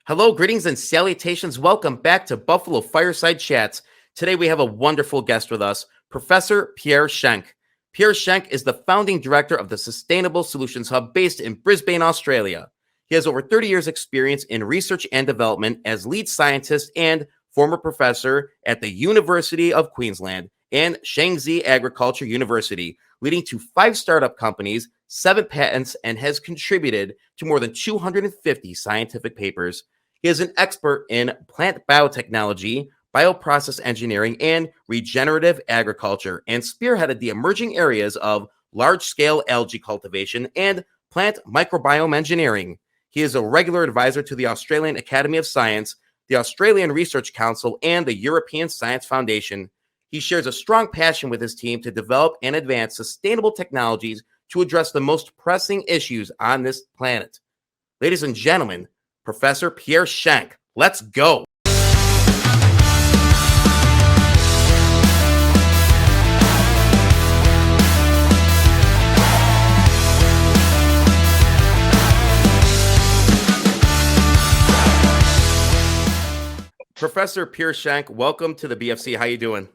Hello, greetings and salutations. Welcome back to Buffalo Fireside Chats. Today we have a wonderful guest with us, Professor Pierre Schenk. Pierre Schenk is the founding director of the Sustainable Solutions Hub based in Brisbane, Australia. He has over 30 years experience in research and development as lead scientist and former professor at the University of Queensland and Shanxi Agriculture University, leading to 5 startup companies, 7 patents, and has contributed to more than 250 scientific papers. He is an expert in plant biotechnology, bioprocess engineering, and regenerative agriculture, and spearheaded the emerging areas of large-scale algae cultivation and plant microbiome engineering. He is a regular advisor to the Australian Academy of Science, the Australian Research Council, and the European Science Foundation. He shares a strong passion with his team to develop and advance sustainable technologies to address the most pressing issues on this planet. Ladies and gentlemen, Professor Pierre Schenk. Let's go. Professor Pierre Schenk, welcome to the BFC. How you doing?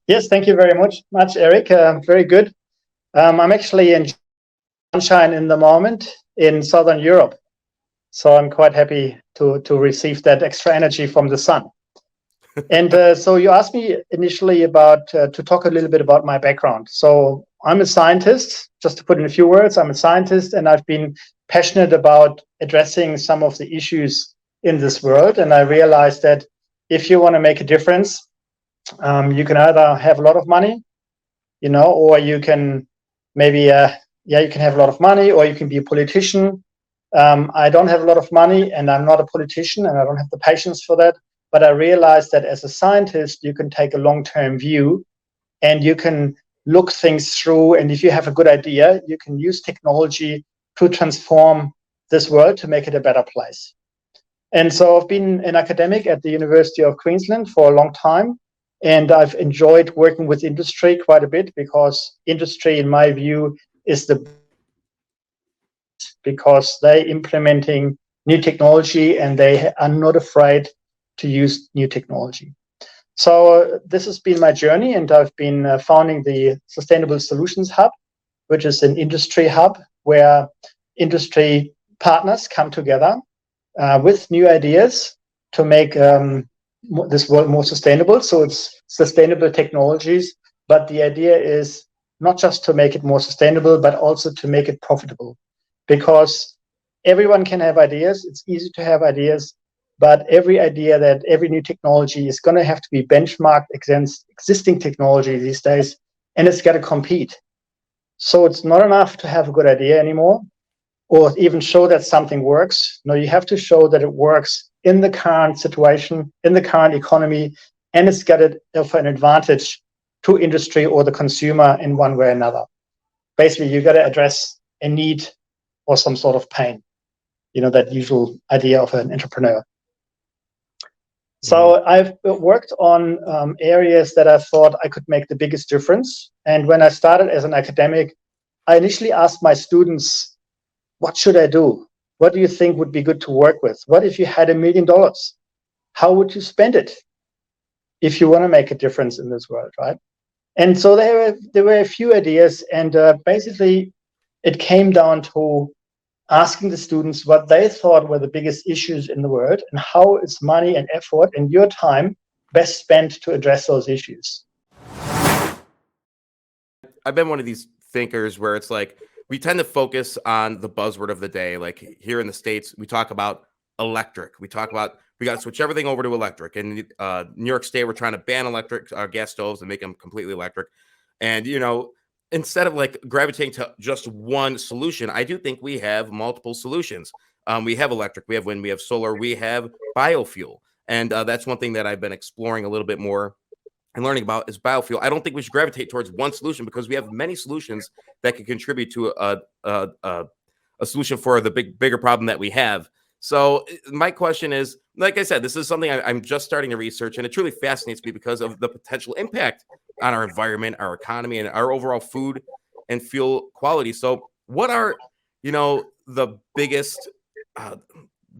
Yes, thank you very much, Eric. Very good. I'm actually in sunshine in the moment in Southern Europe. So I'm quite happy to receive that extra energy from the sun. And so you asked me initially about to talk a little bit about my background. So I'm a scientist, just to put in a few words. I'm a scientist, and I've been passionate about addressing some of the issues in this world. And I realized that if you want to make a difference, you can either have a lot of money, or you can maybe, you can have a lot of money, or you can be a politician. I don't have a lot of money, and I'm not a politician, and I don't have the patience for that. But I realized that as a scientist, you can take a long-term view, and you can look things through. And if you have a good idea, you can use technology to transform this world to make it a better place. And so I've been an academic at the University of Queensland for a long time, and I've enjoyed working with industry quite a bit, because industry, in my view, is because they're implementing new technology and they are not afraid to use new technology. So this has been my journey, and I've been founding the Sustainable Solutions Hub, which is an industry hub where industry partners come together with new ideas to make this world more sustainable. So it's sustainable technologies, but the idea is not just to make it more sustainable, but also to make it profitable. Because everyone can have ideas, it's easy to have ideas, but every new technology is going to have to be benchmarked against existing technology these days, and it's got to compete. So it's not enough to have a good idea anymore, or even show that something works. No, you have to show that it works in the current situation, in the current economy, and it's got to offer an advantage to industry or the consumer in one way or another. Basically, you've got to address a need or some sort of pain, that usual idea of an entrepreneur. So I've worked on areas that I thought I could make the biggest difference. And when I started as an academic, I initially asked my students, what should I do? What do you think would be good to work with? What if you had $1 million? How would you spend it if you want to make a difference in this world, right? And so there were a few ideas, and basically it came down to asking the students what they thought were the biggest issues in the world, and how is money and effort and your time best spent to address those issues. I've been one of these thinkers where it's like, we tend to focus on the buzzword of the day. Like here in the States, we talk about electric. We talk about, we got to switch everything over to electric. In New York State, we're trying to ban electric gas stoves and make them completely electric. And, instead of like gravitating to just one solution, I do think we have multiple solutions. We have electric, we have wind, we have solar, we have biofuel. And that's one thing that I've been exploring a little bit more and learning about is biofuel. I don't think we should gravitate towards one solution, because we have many solutions that can contribute to a solution for the bigger problem that we have. So my question is, like I said, this is something I'm just starting to research, and it truly fascinates me because of the potential impact on our environment, our economy, and our overall food and fuel quality. So what are, the biggest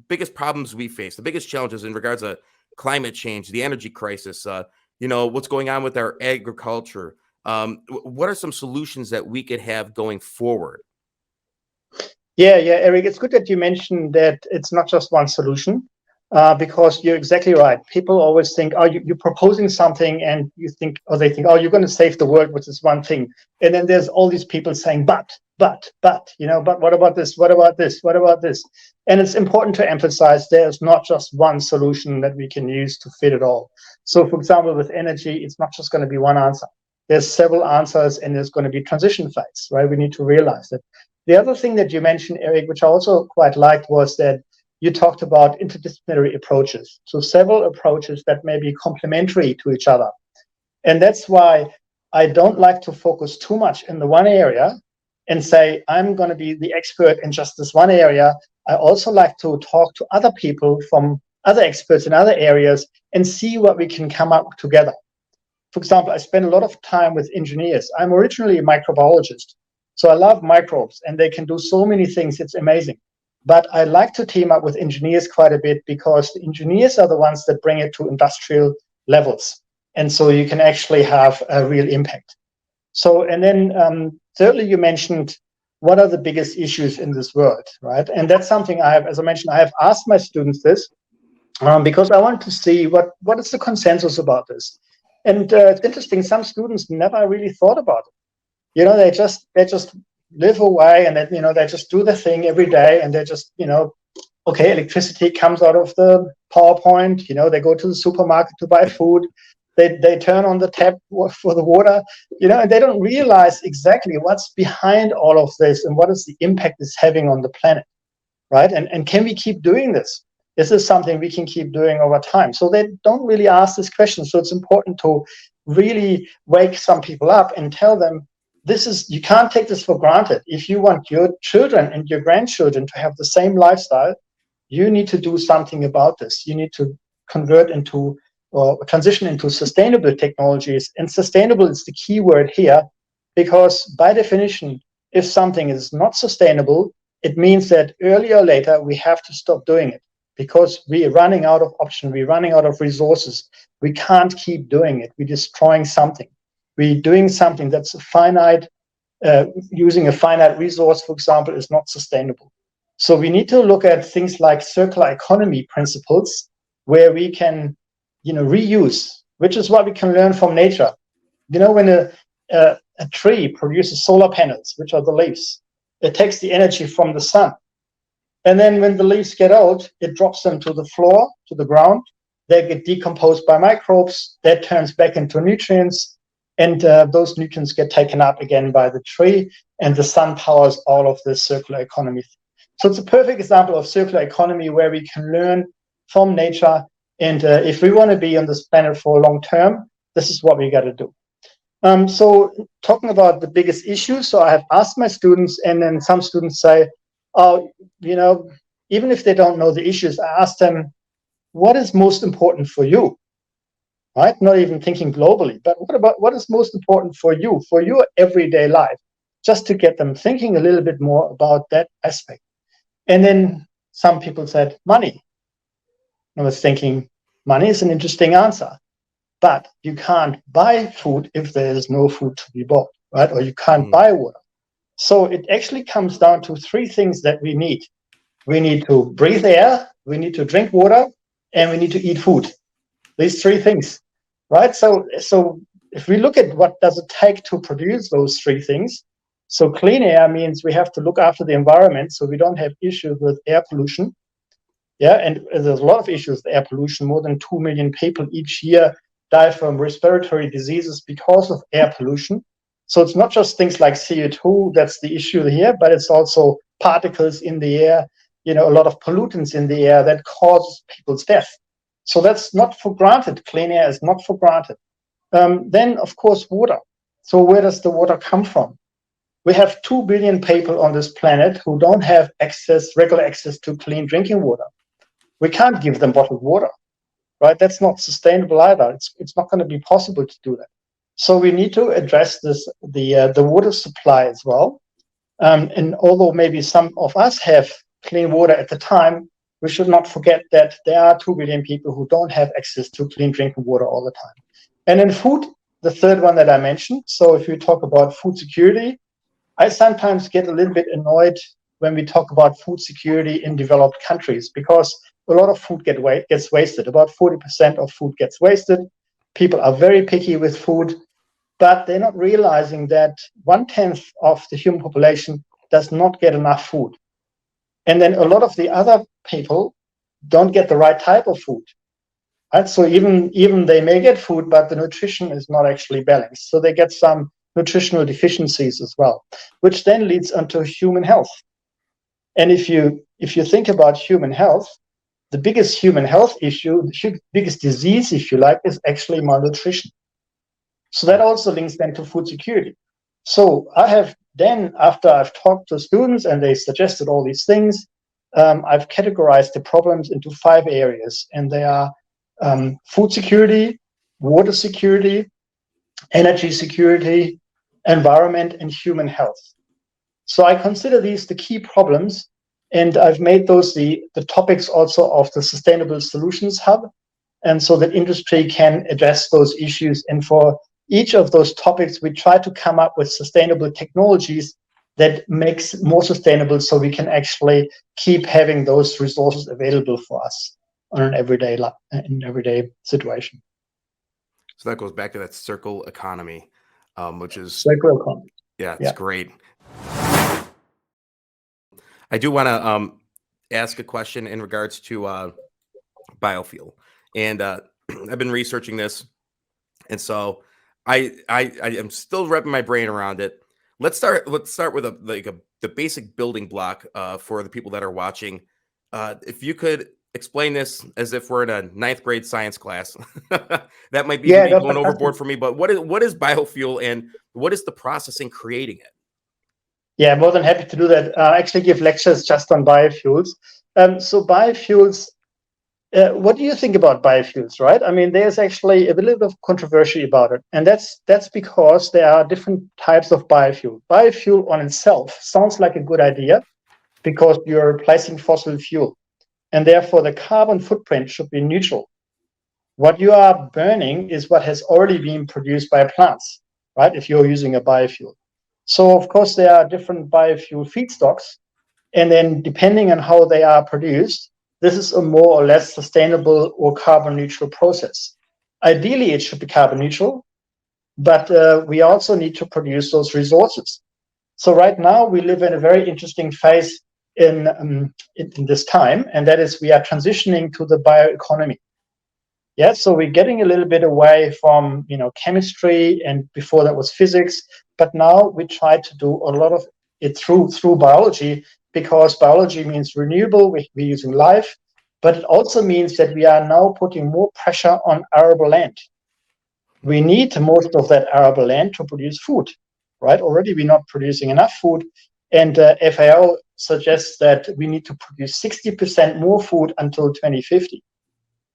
biggest problems we face, the biggest challenges in regards to climate change, the energy crisis, what's going on with our agriculture. What are some solutions that we could have going forward? Yeah, Eric, it's good that you mentioned that it's not just one solution, because you're exactly right. People always think, oh, you're proposing something, and they think, oh, you're going to save the world, which is one thing. And then there's all these people saying, but, but what about this? What about this? What about this? And it's important to emphasize there's not just one solution that we can use to fit it all. So, for example, with energy, it's not just going to be one answer. There's several answers, and there's going to be transition phase, right? We need to realize that. The other thing that you mentioned, Eric, which I also quite liked, was that you talked about interdisciplinary approaches. So several approaches that may be complementary to each other. And that's why I don't like to focus too much in the one area and say, I'm going to be the expert in just this one area. I also like to talk to other people from other experts in other areas and see what we can come up together. For example, I spend a lot of time with engineers. I'm originally a microbiologist. So I love microbes, and they can do so many things. It's amazing. But I like to team up with engineers quite a bit, because the engineers are the ones that bring it to industrial levels. And so you can actually have a real impact. So, and then thirdly, you mentioned what are the biggest issues in this world, right? And that's something I have, as I mentioned, I have asked my students this because I want to see what is the consensus about this. And it's interesting, some students never really thought about it. They just live away, and then, they just do the thing every day, and they just, okay, electricity comes out of the power point, they go to the supermarket to buy food, they turn on the tap for the water, and they don't realize exactly what's behind all of this and what is the impact it's having on the planet, right? And can we keep doing this? Is this something we can keep doing over time? So they don't really ask this question. So it's important to really wake some people up and tell them, you can't take this for granted. If you want your children and your grandchildren to have the same lifestyle, you need to do something about this. You need to convert into or transition into sustainable technologies. And sustainable is the key word here, because by definition, if something is not sustainable, it means that earlier or later we have to stop doing it, because we are running out of options, we're running out of resources. We can't keep doing it. We're destroying something. We're doing something that's finite. Using a finite resource, for example, is not sustainable. So we need to look at things like circular economy principles, where we can, reuse, which is what we can learn from nature. When a tree produces solar panels, which are the leaves, it takes the energy from the sun. And then when the leaves get old, it drops them to the floor, to the ground. They get decomposed by microbes. That turns back into nutrients. And those nutrients get taken up again by the tree, and the sun powers all of this circular economy. So it's a perfect example of circular economy, where we can learn from nature. And if we want to be on this planet for long term, this is what we got to do. So talking about the biggest issues, so I have asked my students, and then some students say, oh, even if they don't know the issues, I ask them, what is most important for you? Right? Not even thinking globally, but what is most important for you, for your everyday life, just to get them thinking a little bit more about that aspect. And then some people said money. I was thinking, money is an interesting answer, but you can't buy food if there is no food to be bought, right? Or you can't buy water. So it actually comes down to three things that we need. We need to breathe air, we need to drink water, and we need to eat food. These three things, right? So if we look at what does it take to produce those three things, so clean air means we have to look after the environment so we don't have issues with air pollution. Yeah, and there's a lot of issues with air pollution. More than 2 million people each year die from respiratory diseases because of air pollution. So it's not just things like CO2 that's the issue here, but it's also particles in the air, a lot of pollutants in the air that cause people's death. So that's not for granted. Clean air is not for granted. Then, of course, water. So where does the water come from? We have 2 billion people on this planet who don't have regular access to clean drinking water. We can't give them bottled water, right? That's not sustainable either. It's not going to be possible to do that. So we need to address the water supply as well. And although maybe some of us have clean water at the time, we should not forget that there are 2 billion people who don't have access to clean drinking water all the time. And in food, the third one that I mentioned, so if you talk about food security, I sometimes get a little bit annoyed when we talk about food security in developed countries, because a lot of food gets wasted. About 40% of food gets wasted. People are very picky with food, but they're not realizing that 1/10 of the human population does not get enough food. And then a lot of the other people don't get the right type of food. Right? So even they may get food, but the nutrition is not actually balanced. So they get some nutritional deficiencies as well, which then leads onto human health. And if you think about human health, the biggest human health issue, the biggest disease, if you like, is actually malnutrition. So that also links then to food security. So I have then, after I've talked to students and they suggested all these things, I've categorized the problems into 5 areas, and they are food security, water security, energy security, environment, and human health. So I consider these the key problems, and I've made those the topics also of the Sustainable Solutions Hub, and so that industry can address those issues. And for each of those topics, we try to come up with sustainable technologies that makes more sustainable, so we can actually keep having those resources available for us on an everyday situation. So that goes back to that circle economy, which is circular economy. It's great. I do want to ask a question in regards to biofuel, and I've been researching this, and so I am still wrapping my brain around it. Let's start with the basic building block for the people that are watching. If you could explain this as if we're in a 9th grade science class, that might be going overboard for me. But what is biofuel, and what is the process in creating it? Yeah, more than happy to do that. I actually give lectures just on biofuels. So biofuels, what do you think about biofuels, right? I mean, there's actually a little bit of controversy about it. And that's because there are different types of biofuel. Biofuel on itself sounds like a good idea because you're replacing fossil fuel. And therefore, the carbon footprint should be neutral. What you are burning is what has already been produced by plants, right? If you're using a biofuel. So, of course, there are different biofuel feedstocks. And then depending on how they are produced, this is a more or less sustainable or carbon neutral process. Ideally, it should be carbon neutral, but we also need to produce those resources. So right now, we live in a very interesting phase in this time, and that is we are transitioning to the bioeconomy. Yeah, so we're getting a little bit away from chemistry, and before that was physics, but now we try to do a lot of it through biology, because biology means renewable, we're using life, but it also means that we are now putting more pressure on arable land. We need most of that arable land to produce food, right? Already we're not producing enough food, and FAO suggests that we need to produce 60% more food until 2050.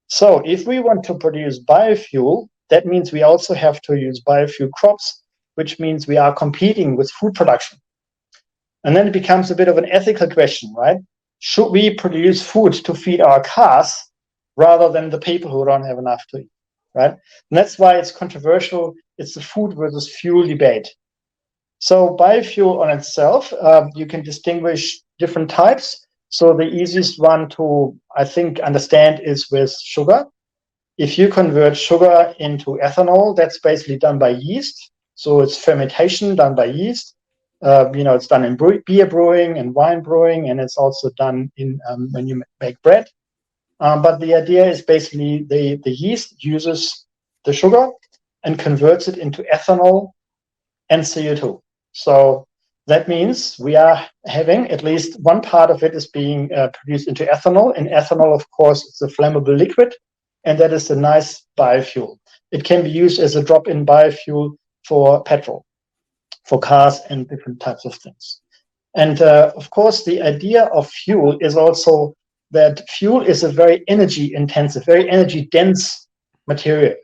So if we want to produce biofuel, that means we also have to use biofuel crops, which means we are competing with food production. And then it becomes a bit of an ethical question, right? Should we produce food to feed our cars rather than the people who don't have enough to eat, right? And that's why it's controversial. It's the food versus fuel debate. So biofuel on itself, you can distinguish different types. So the easiest one to, I think, understand is with sugar. If you convert sugar into ethanol, that's basically done by yeast. So it's fermentation done by yeast. It's done in beer brewing and wine brewing, and it's also done in when you make bread. But the idea is basically the yeast uses the sugar and converts it into ethanol and CO2. So that means we are having at least one part of it is being produced into ethanol. And ethanol, of course, is a flammable liquid, and that is a nice biofuel. It can be used as a drop-in biofuel for petrol, for cars and different types of things. And of course, the idea of fuel is also that fuel is a very energy intensive, very energy dense material.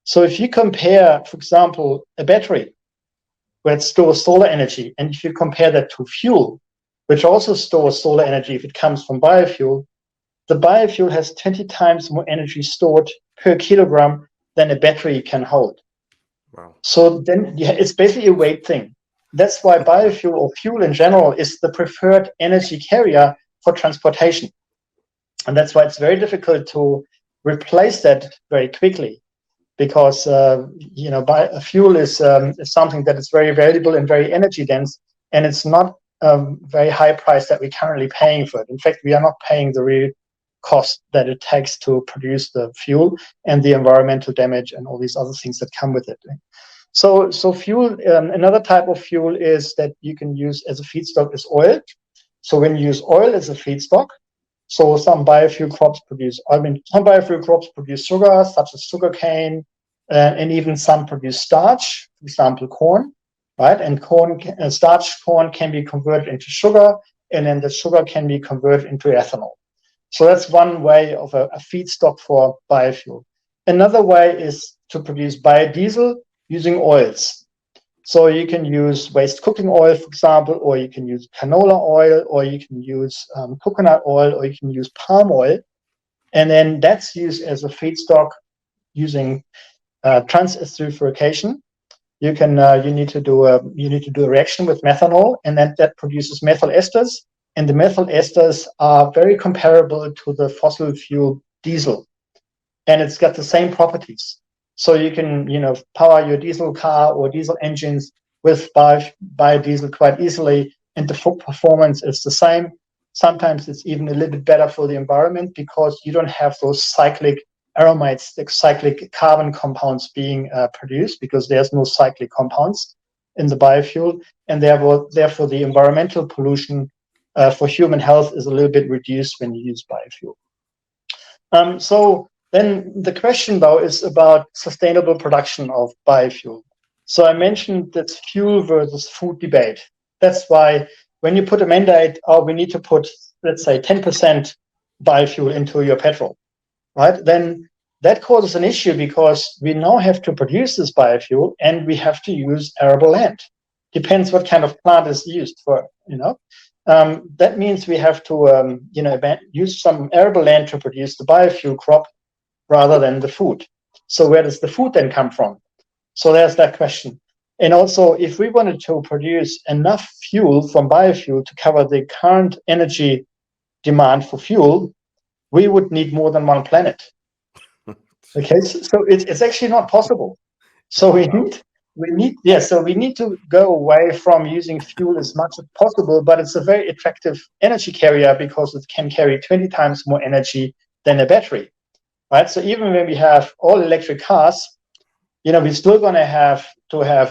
So if you compare, for example, a battery, where it stores solar energy, and if you compare that to fuel, which also stores solar energy if it comes from biofuel, the biofuel has 20 times more energy stored per kilogram than a battery can hold. Wow. So then it's basically a weight thing. That's why biofuel or fuel in general is the preferred energy carrier for transportation. And that's why it's very difficult to replace that very quickly, because fuel is something that is very valuable and very energy dense, and it's not a very high price that we're currently paying for it. In fact, we are not paying the real cost that it takes to produce the fuel and the environmental damage and all these other things that come with it. So fuel, another type of fuel is that you can use as a feedstock is oil. So when you use oil as a feedstock, so some biofuel crops produce sugar, such as sugarcane, and even some produce starch, for example, corn, right? And starch corn can be converted into sugar, and then the sugar can be converted into ethanol. So that's one way of a feedstock for biofuel. Another way is to produce biodiesel using oils. So you can use waste cooking oil, for example, or you can use canola oil, or you can use coconut oil, or you can use palm oil. And then that's used as a feedstock using trans-esterification. You need to do a reaction with methanol, and then that produces methyl esters. And the methyl esters are very comparable to the fossil fuel diesel, and it's got the same properties. So you can, power your diesel car or diesel engines with biodiesel quite easily, and the performance is the same. Sometimes it's even a little bit better for the environment because you don't have those cyclic aromatics, the cyclic carbon compounds being produced, because there's no cyclic compounds in the biofuel, and therefore the environmental pollution for human health is a little bit reduced when you use biofuel. So then the question, though, is about sustainable production of biofuel. So I mentioned this fuel versus food debate. That's why when you put a mandate, we need to put, let's say, 10% biofuel into your petrol, right? Then that causes an issue, because we now have to produce this biofuel and we have to use arable land. Depends what kind of plant is used for, that means we have to, use some arable land to produce the biofuel crop rather than the food. So where does the food then come from? So there's that question. And also, if we wanted to produce enough fuel from biofuel to cover the current energy demand for fuel, we would need more than one planet. Okay, so it's actually not possible. So we need to go away from using fuel as much as possible, but it's a very attractive energy carrier because it can carry 20 times more energy than a battery, right? So even when we have all electric cars, we're still going to have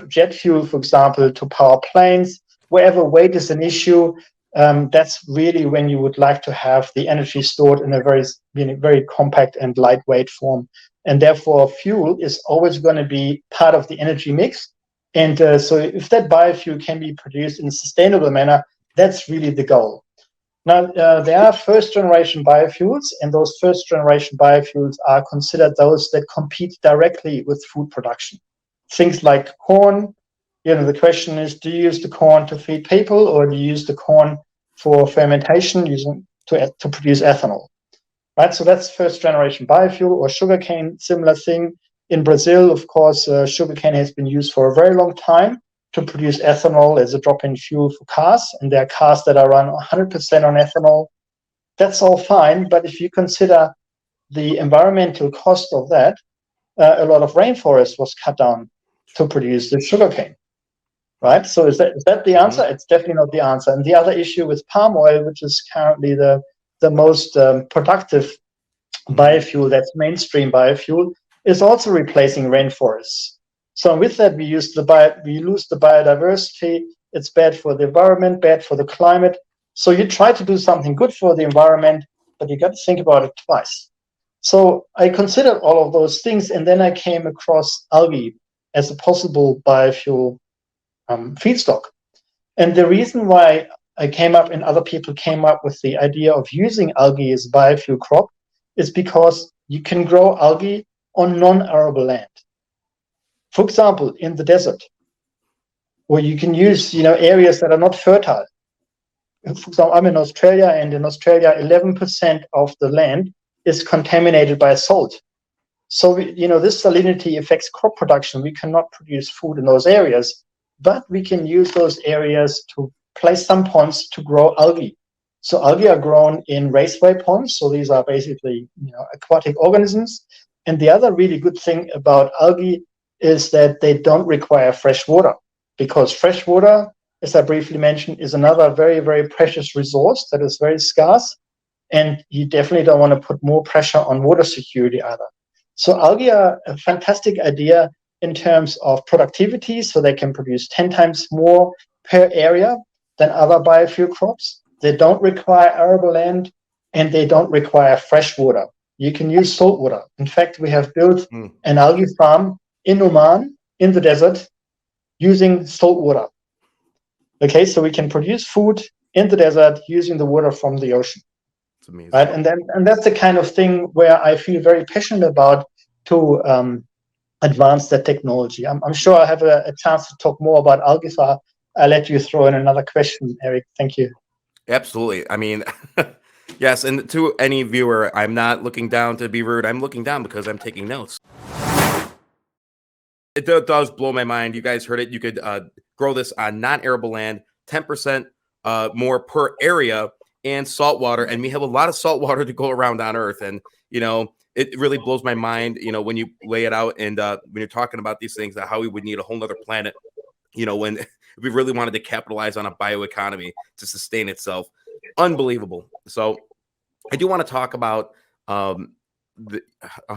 jet fuel, for example, to power planes. Wherever weight is an issue, that's really when you would like to have the energy stored in a very compact and lightweight form. And therefore, fuel is always going to be part of the energy mix. And so if that biofuel can be produced in a sustainable manner, that's really the goal. Now, there are first-generation biofuels, and those first-generation biofuels are considered those that compete directly with food production. Things like corn. The question is, do you use the corn to feed people, or do you use the corn for fermentation to produce ethanol? Right, so that's first-generation biofuel. Or sugarcane, similar thing. In Brazil, of course, sugarcane has been used for a very long time to produce ethanol as a drop-in fuel for cars, and there are cars that are run 100% on ethanol. That's all fine, but if you consider the environmental cost of that, a lot of rainforest was cut down to produce the sugarcane. Right, so is that the answer? It's definitely not the answer. And the other issue with palm oil, which is currently the most productive biofuel, that's mainstream biofuel, is also replacing rainforests. So with that, we lose the biodiversity. It's bad for the environment, bad for the climate. So you try to do something good for the environment, but you got to think about it twice. So I considered all of those things, and then I came across algae as a possible biofuel feedstock. And the reason why I came up and other people came up with the idea of using algae as a biofuel crop is because you can grow algae on non-arable land. For example, in the desert, where you can use areas that are not fertile. for example, I'm in Australia, and in Australia, 11% of the land is contaminated by salt. So, this salinity affects crop production. We cannot produce food in those areas, but we can use those areas to place some ponds to grow algae. So algae are grown in raceway ponds. So these are basically, aquatic organisms. And the other really good thing about algae is that they don't require fresh water, because fresh water, as I briefly mentioned, is another very, very precious resource that is very scarce. And you definitely don't want to put more pressure on water security either. So algae are a fantastic idea in terms of productivity. So they can produce 10 times more per area than other biofuel crops. They don't require arable land, and they don't require fresh water. You can use salt water. In fact, we have built an algae farm in Oman, in the desert, using salt water. Okay, so we can produce food in the desert using the water from the ocean. It's amazing. Right? And that's the kind of thing where I feel very passionate about to advance that technology. I'm sure I have a chance to talk more about algae, so I'll let you throw in another question, Eric. Thank you. Absolutely. I mean, yes, and to any viewer, I'm not looking down to be rude. I'm looking down because I'm taking notes. It does blow my mind. You guys heard it. You could grow this on non-arable land, 10% more per area, and salt water. And we have a lot of salt water to go around on Earth. And, it really blows my mind, when you lay it out and when you're talking about these things, how we would need a whole other planet, when we really wanted to capitalize on a bioeconomy to sustain itself. Unbelievable. So I do want to talk about oh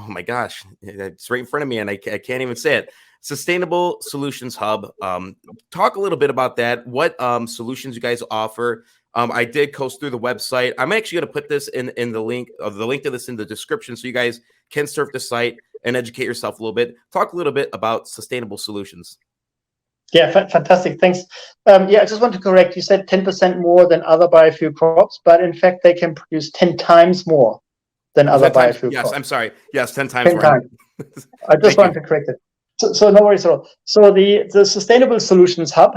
my gosh, it's right in front of me and I can't even say it. Sustainable Solutions Hub. Talk a little bit about that. What solutions you guys offer. I did coast through the website. I'm actually going to put this in the link to this in the description so you guys can surf the site and educate yourself a little bit. Talk a little bit about Sustainable Solutions. Yeah, fantastic. Thanks. I just want to correct. You said 10% more than other biofuel crops, but in fact, they can produce 10 times more than other biofuel crops. Yes, I'm sorry. Yes, 10 times. 10 times. I just want to correct it. So no worries at all. So the Sustainable Solutions Hub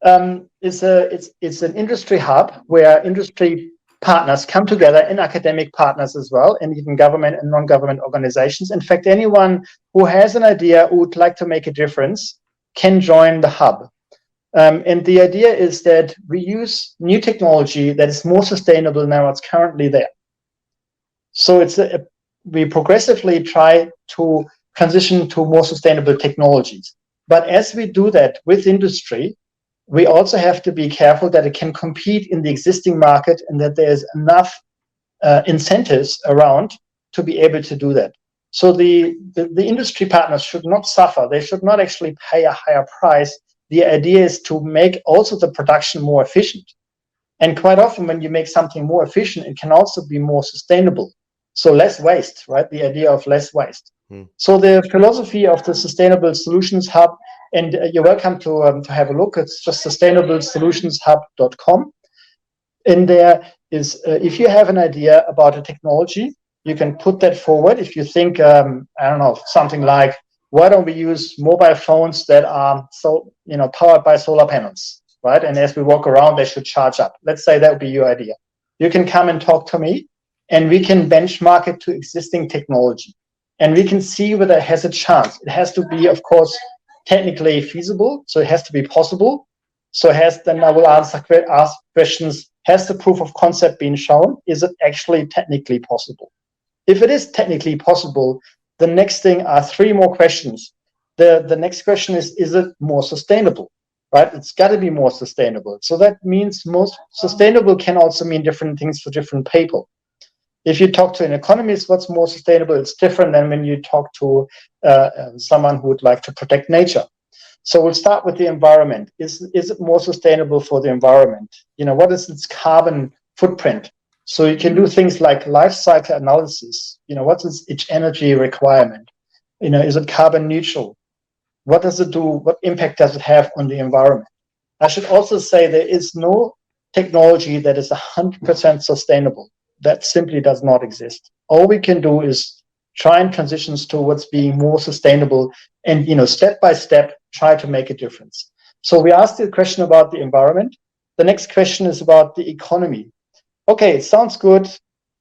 it's an industry hub where industry partners come together, and academic partners as well, and even government and non-government organizations. In fact, anyone who has an idea who would like to make a difference can join the hub. And the idea is that we use new technology that is more sustainable than what's currently there. So we progressively try to transition to more sustainable technologies. But as we do that with industry, we also have to be careful that it can compete in the existing market and that there's enough incentives around to be able to do that. So the industry partners should not suffer. They should not actually pay a higher price. The idea is to make also the production more efficient. And quite often when you make something more efficient, it can also be more sustainable. So less waste, right? The idea of less waste. So the philosophy of the Sustainable Solutions Hub, and you're welcome to have a look. It's just sustainablesolutionsHub.com. In there is, if you have an idea about a technology, you can put that forward. If you think, something like, why don't we use mobile phones that are powered by solar panels, right? And as we walk around, they should charge up. Let's say that would be your idea. You can come and talk to me, and we can benchmark it to existing technology. And we can see whether it has a chance. It has to be, of course, technically feasible. So it has to be possible. So then I will ask questions. Has the proof of concept been shown? Is it actually technically possible? If it is technically possible, the next thing are 3 more questions. The next question is it more sustainable? Right? It's got to be more sustainable. So that means most sustainable can also mean different things for different people. If you talk to an economist, what's more sustainable, it's different than when you talk to someone who would like to protect nature. So we'll start with the environment. Is it more sustainable for the environment? What is its carbon footprint? So you can do things like life cycle analysis. What is its energy requirement? Is it carbon neutral? What does it do? What impact does it have on the environment? I should also say there is no technology that is 100% sustainable. That simply does not exist. All we can do is try and transition towards being more sustainable and, step by step, try to make a difference. So we asked the question about the environment. the next question is about the economy. Okay, it sounds good.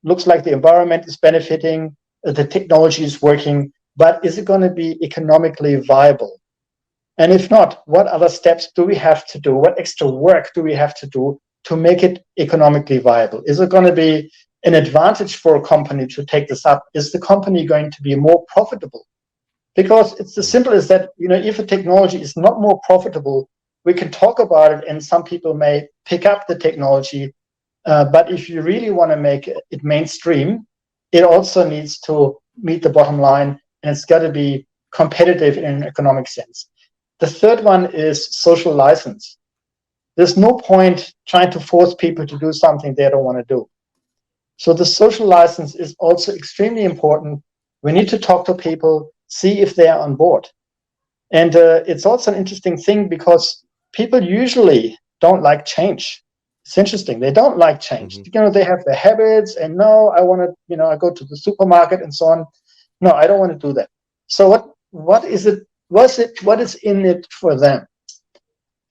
Looks like the environment is benefiting, the technology is working, but is it going to be economically viable? And if not, what other steps do we have to do? What extra work do we have to do to make it economically viable? Is it going to be an advantage for a company to take this up? Is the company going to be more profitable? Because it's as simple as that, if a technology is not more profitable, we can talk about it and some people may pick up the technology. But if you really want to make it mainstream, it also needs to meet the bottom line and it's got to be competitive in an economic sense. The third one is social license. There's no point trying to force people to do something they don't want to do. So the social license is also extremely important. We need to talk to people, see if they are on board. And it's also an interesting thing because people usually don't like change. It's interesting. They don't like change. They have their habits and no, I want to, I go to the supermarket and so on. No, I don't want to do that. So what is it? What is in it for them?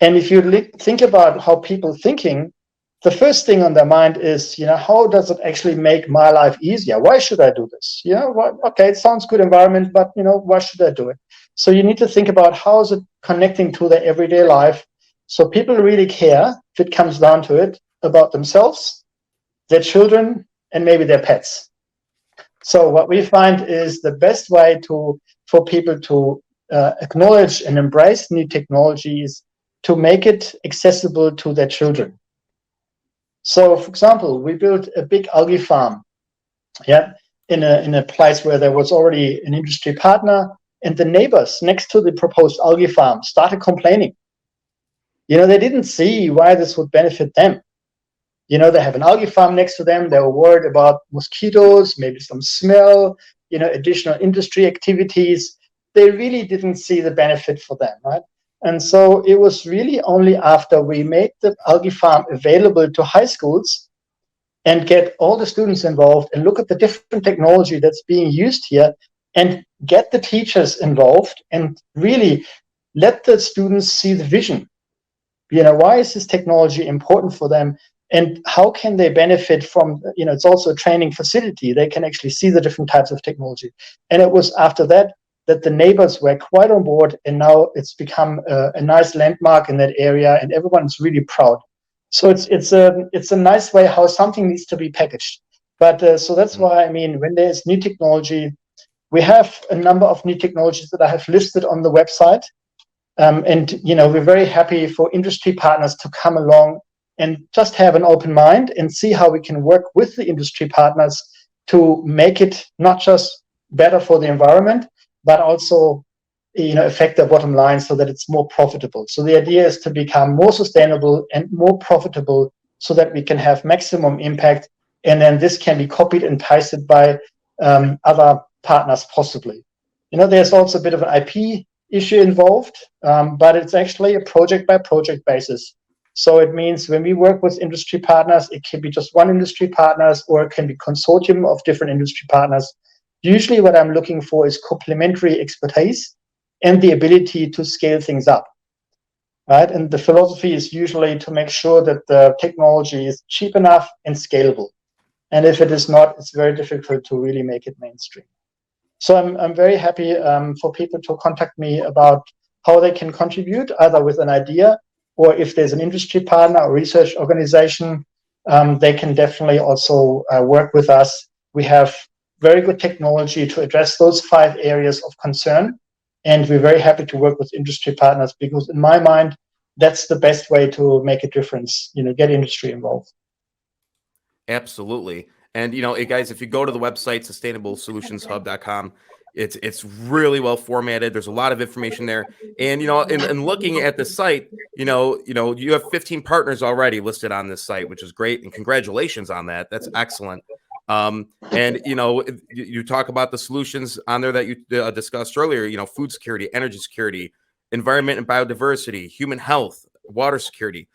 And if you think about how people thinking, the first thing on their mind is, how does it actually make my life easier? Why should I do this? Okay, it sounds good environment, but why should I do it? So you need to think about how is it connecting to their everyday life. So people really care, if it comes down to it, about themselves, their children, and maybe their pets. So what we find is the best way for people to acknowledge and embrace new technologies to make it accessible to their children. So, for example, we built a big algae farm, in a place where there was already an industry partner, and the neighbors next to the proposed algae farm started complaining. They didn't see why this would benefit them. They have an algae farm next to them. They were worried about mosquitoes, maybe some smell, additional industry activities. They really didn't see the benefit for them, right? And so it was really only after we made the algae farm available to high schools and get all the students involved and look at the different technology that's being used here and get the teachers involved and really let the students see the vision. Why is this technology important for them? And how can they benefit from, it's also a training facility. They can actually see the different types of technology. And it was after that the neighbors were quite on board. And now it's become a nice landmark in that area and everyone's really proud. So it's a nice way how something needs to be packaged. But so that's why, when there's new technology, we have a number of new technologies that I have listed on the website. And we're very happy for industry partners to come along and just have an open mind and see how we can work with the industry partners to make it not just better for the environment, but also affect the bottom line so that it's more profitable. So the idea is to become more sustainable and more profitable so that we can have maximum impact. And then this can be copied and pasted by other partners possibly. There's also a bit of an IP issue involved, but it's actually a project by project basis. So it means when we work with industry partners, it can be just one industry partners or it can be consortium of different industry partners. Usually what I'm looking for is complementary expertise and the ability to scale things up, right? And the philosophy is usually to make sure that the technology is cheap enough and scalable. And if it is not, it's very difficult to really make it mainstream. So I'm very happy for people to contact me about how they can contribute, either with an idea or if there's an industry partner or research organization, they can definitely also work with us. We have very good technology to address those 5 areas of concern. And we're very happy to work with industry partners because in my mind, that's the best way to make a difference, get industry involved. Absolutely. And, guys, if you go to the website, sustainableSolutionsHub.com, it's really well formatted. There's a lot of information there. And, in looking at the site, you have 15 partners already listed on this site, which is great. And congratulations on that. That's excellent. And, you talk about the solutions on there that you discussed earlier, food security, energy security, environment and biodiversity, human health, water security.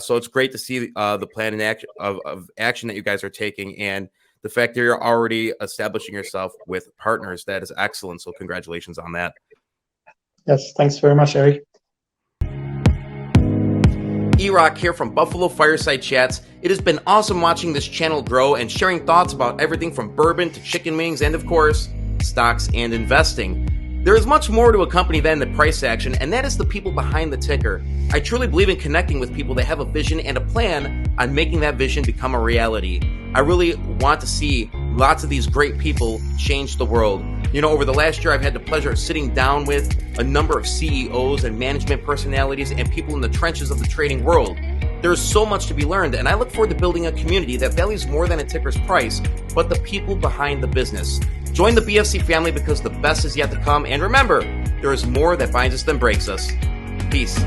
So it's great to see the plan and action of action that you guys are taking, and the fact that you're already establishing yourself with partners. That is excellent. So congratulations on that. Yes, thanks very much, Eric. E-Rock here from Buffalo Fireside Chats. It has been awesome watching this channel grow and sharing thoughts about everything from bourbon to chicken wings and, of course, stocks and investing. There is much more to a company than the price action, and that is the people behind the ticker. I truly believe in connecting with people that have a vision and a plan on making that vision become a reality. I really want to see lots of these great people change the world. You know, over the last year, I've had the pleasure of sitting down with a number of CEOs and management personalities and people in the trenches of the trading world. There is so much to be learned, and I look forward to building a community that values more than a ticker's price, but the people behind the business. Join the BFC family because the best is yet to come, and remember, there is more that binds us than breaks us. Peace.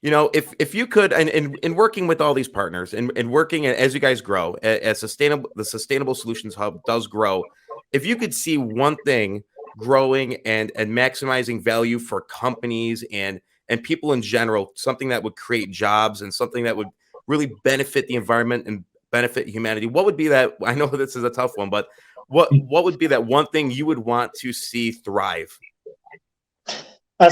You know, if you could, and in working with all these partners and working as you guys grow, as the Sustainable Solutions Hub does grow, if you could see one thing growing and maximizing value for companies and people in general, something that would create jobs and something that would really benefit the environment and benefit humanity, what would be that? I know this is a tough one, but what would be that one thing you would want to see thrive?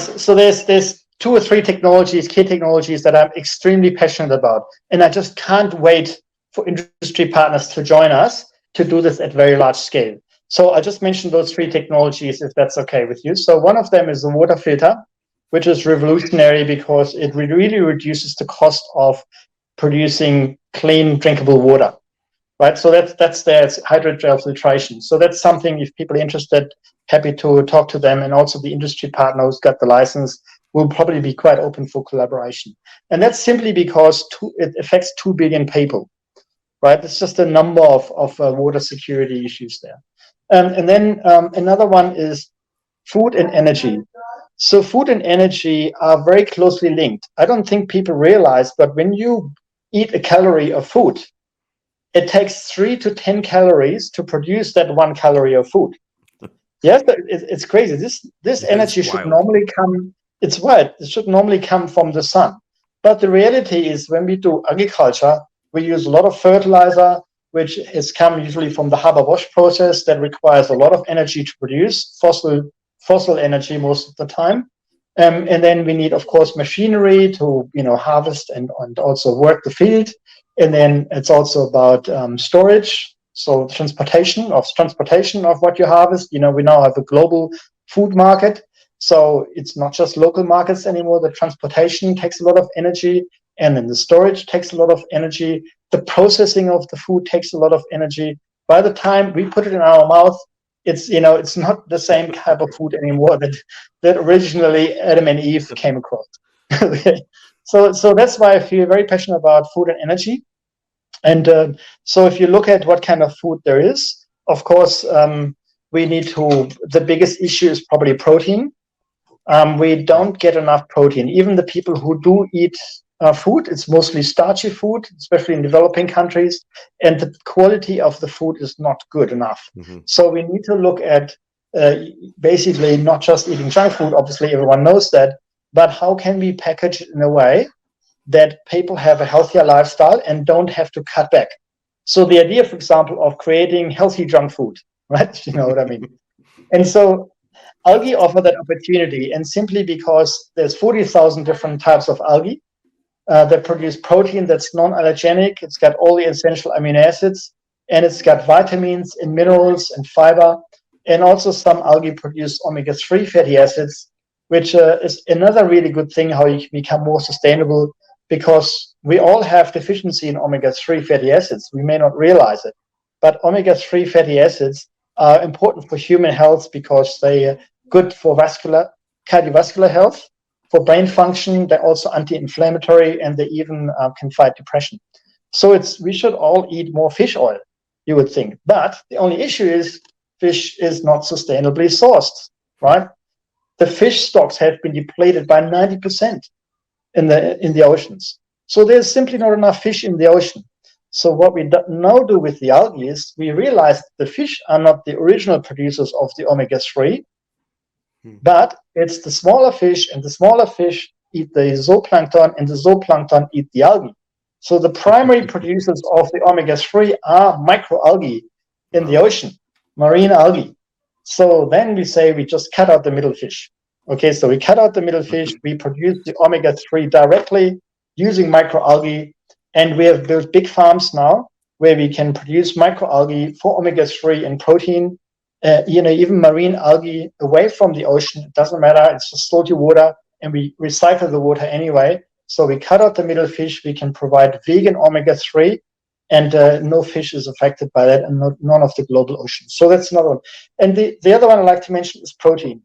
So there's 2 or 3 key technologies that I'm extremely passionate about. And I just can't wait for industry partners to join us to do this at very large scale. So I just mentioned those 3 technologies, if that's okay with you. So one of them is the water filter, which is revolutionary because it really reduces the cost of producing clean, drinkable water. Right, so that's there. It's hydrogel filtration. So that's something, if people are interested, happy to talk to them. And also the industry partner who's got the license will probably be quite open for collaboration. And that's simply because it affects 2 billion people, right? It's just a number of water security issues there. And then another one is food and energy. So food and energy are very closely linked. I don't think people realize, but when you eat a calorie of food, it takes 3 to 10 calories to produce that 1 calorie of food. Yes, it's crazy. This energy should normally come. It's right. It should normally come from the sun. But the reality is, when we do agriculture, we use a lot of fertilizer, which has come usually from the Haber wash process that requires a lot of energy to produce, fossil energy most of the time. And then we need, of course, machinery to harvest and also work the field. And then it's also about storage, so transportation of what you harvest. We now have a global food market, so it's not just local markets anymore. The transportation takes a lot of energy, and then the storage takes a lot of energy. The processing of the food takes a lot of energy. By the time we put it in our mouth, it's not the same type of food anymore that originally Adam and Eve came across. Okay. So that's why I feel very passionate about food and energy. And so if you look at what kind of food there is, of course, the biggest issue is probably protein. We don't get enough protein. Even the people who do eat food, it's mostly starchy food, especially in developing countries, and the quality of the food is not good enough. Mm-hmm. So we need to look at basically not just eating junk food, obviously everyone knows that, but how can we package it in a way that people have a healthier lifestyle and don't have to cut back. So the idea, for example, of creating healthy junk food, right? You know what I mean? And so algae offer that opportunity, and simply because there's 40,000 different types of algae that produce protein that's non-allergenic. It's got all the essential amino acids, and it's got vitamins and minerals and fiber. And also some algae produce omega-3 fatty acids, which is another really good thing how you can become more sustainable, because we all have deficiency in omega-3 fatty acids. We may not realize it, but omega-3 fatty acids are important for human health because they are good for cardiovascular health, for brain function. They're also anti-inflammatory, and they even can fight depression. So we should all eat more fish oil, you would think. But the only issue is fish is not sustainably sourced, right? The fish stocks have been depleted by 90% in the oceans. So there's simply not enough fish in the ocean. So what we now do with the algae is we realize the fish are not the original producers of the omega-3, but it's the smaller fish, and the smaller fish eat the zooplankton, and the zooplankton eat the algae. So the primary producers of the omega-3 are microalgae in the ocean, marine algae. So then we say we just cut out the middle fish. Okay, so we cut out the middle fish, we produce the omega-3 directly using microalgae, and we have built big farms now where we can produce microalgae for omega-3 and protein, even marine algae away from the ocean. It doesn't matter, it's just salty water, and we recycle the water anyway. So we cut out the middle fish, we can provide vegan omega-3, and no fish is affected by that, and none of the global ocean. So that's another one. And the other one I'd like to mention is protein.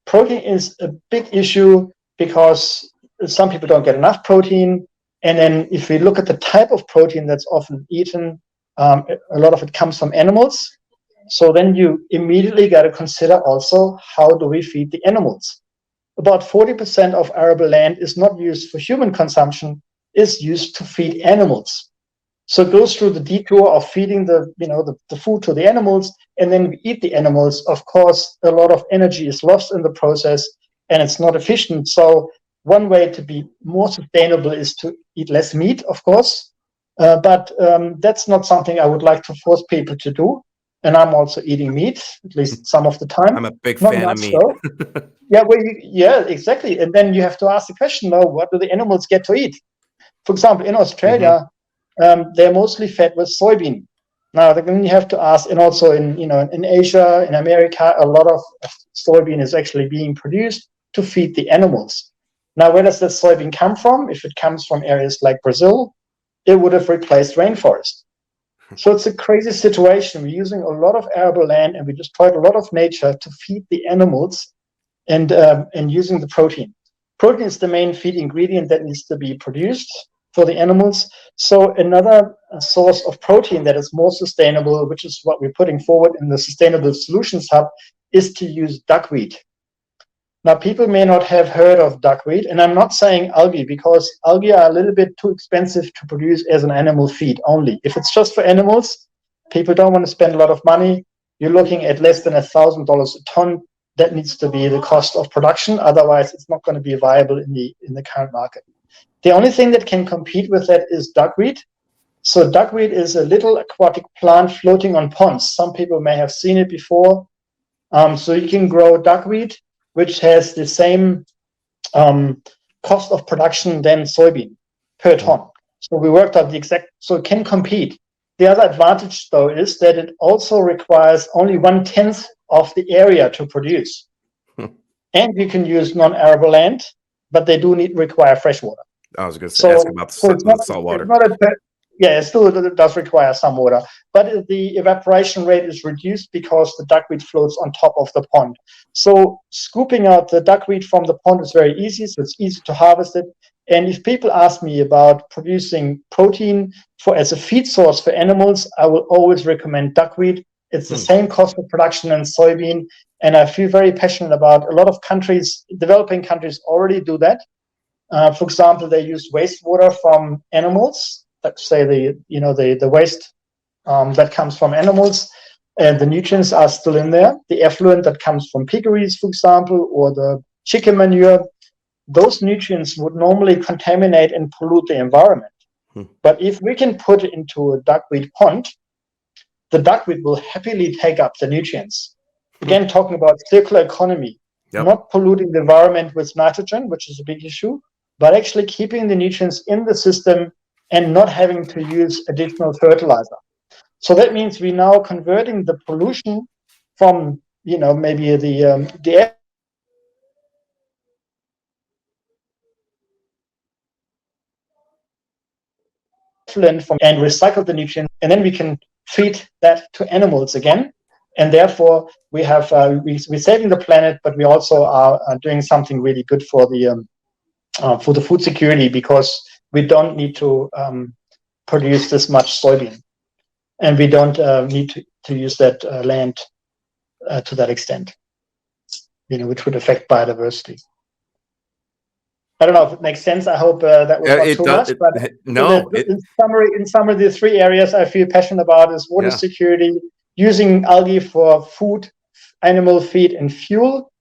Protein is a big issue because some people don't get enough protein. And then if we look at the type of protein that's often eaten, a lot of it comes from animals. So then you immediately got to consider also, how do we feed the animals? About 40% of arable land is not used for human consumption, is used to feed animals. So it goes through the detour of feeding the food to the animals, and then we eat the animals. Of course, a lot of energy is lost in the process, and it's not efficient. So one way to be more sustainable is to eat less meat, of course, but that's not something I would like to force people to do. And I'm also eating meat, at least some of the time. I'm a big Not fan of much, meat. though. Yeah, exactly. And then you have to ask the question, though, what do the animals get to eat? For example, in Australia, they're mostly fed with soybean. Now, then you have to ask, and also in Asia, in America, a lot of soybean is actually being produced to feed the animals. Now, where does the soybean come from? If it comes from areas like Brazil, it would have replaced rainforest. So it's a crazy situation. We're using a lot of arable land, and we destroyed a lot of nature to feed the animals, and using the protein. Protein is the main feed ingredient that needs to be produced for the animals. So another source of protein that is more sustainable, which is what we're putting forward in the Sustainable Solutions Hub, is to use duckweed. Now, people may not have heard of duckweed, and I'm not saying algae, because algae are a little bit too expensive to produce as an animal feed only. If it's just for animals, people don't want to spend a lot of money. You're looking at less than $1,000 a ton. That needs to be the cost of production. Otherwise, it's not going to be viable in the current market. The only thing that can compete with that is duckweed. So duckweed is a little aquatic plant floating on ponds. Some people may have seen it before. So you can grow duckweed, which has the same cost of production than soybean per ton. So we worked out so it can compete. The other advantage, though, is that it also requires only 1/10 of the area to produce. And you can use non-arable land, but they do require fresh water. I was going to ask about the salt water. It still does require some water, but the evaporation rate is reduced because the duckweed floats on top of the pond. So scooping out the duckweed from the pond is very easy, so it's easy to harvest it. And if people ask me about producing protein as a feed source for animals, I will always recommend duckweed. It's the same cost of production as soybean, and I feel very passionate about. A lot of countries, developing countries, already do that. For example, they use wastewater from animals. Let's say the waste that comes from animals, and the nutrients are still in there. The effluent that comes from piggeries, for example, or the chicken manure, those nutrients would normally contaminate and pollute the environment. But if we can put it into a duckweed pond, the duckweed will happily take up the nutrients. Again, talking about circular economy, not polluting the environment with nitrogen, which is a big issue, but actually keeping the nutrients in the system and not having to use additional fertilizer. So that means we're now converting the pollution from, maybe the effluent and recycle the nutrients, and then we can feed that to animals again. And therefore, we have we're saving the planet, but we also are doing something really good for the food security, because we don't need to produce this much soybean, and we don't need to use that land to that extent, which would affect biodiversity. I don't know if it makes sense. I hope that was not too much. But no. In summary, the three areas I feel passionate about is water security, using algae for food, animal feed, and fuel,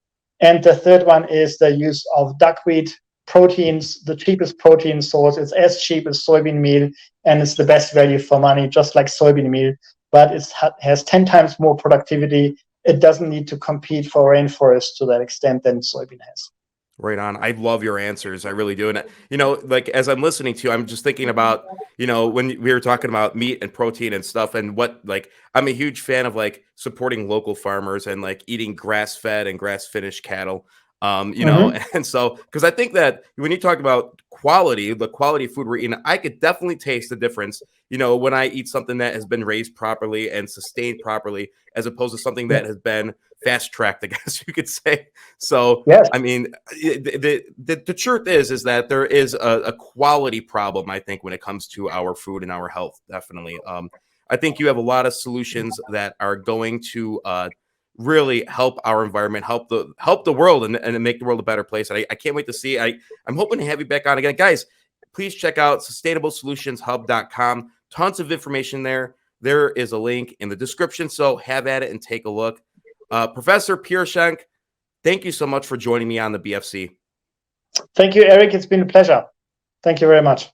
and the third one is the use of duckweed proteins, the cheapest protein source. It's as cheap as soybean meal, and it's the best value for money, just like soybean meal, but it has 10 times more productivity it doesn't need to compete for rainforest to that extent than soybean has. Right on. I love your answers. I really do. And, like as I'm listening to you, I'm just thinking about, when we were talking about meat and protein and stuff and what, like, I'm a huge fan of like supporting local farmers and like eating grass fed and grass finished cattle. And so, because I think that when you talk about quality, the quality of food we're eating, I could definitely taste the difference, when I eat something that has been raised properly and sustained properly, as opposed to something that has been fast tracked, I guess you could say. So, Yes. I mean, the truth is that there is a quality problem, I think, when it comes to our food and our health. Definitely. I think you have a lot of solutions that are going to really help our environment, help the world, and make the world a better place. And I can't wait to see. I'm hoping to have you back on again, guys. Please check out sustainablesolutionsHub.com. Tons of information there. There is a link in the description, so have at it and take a look. Professor Pierre Schenk, thank you so much for joining me on the BFC. Thank you, Eric. It's been a pleasure. Thank you very much.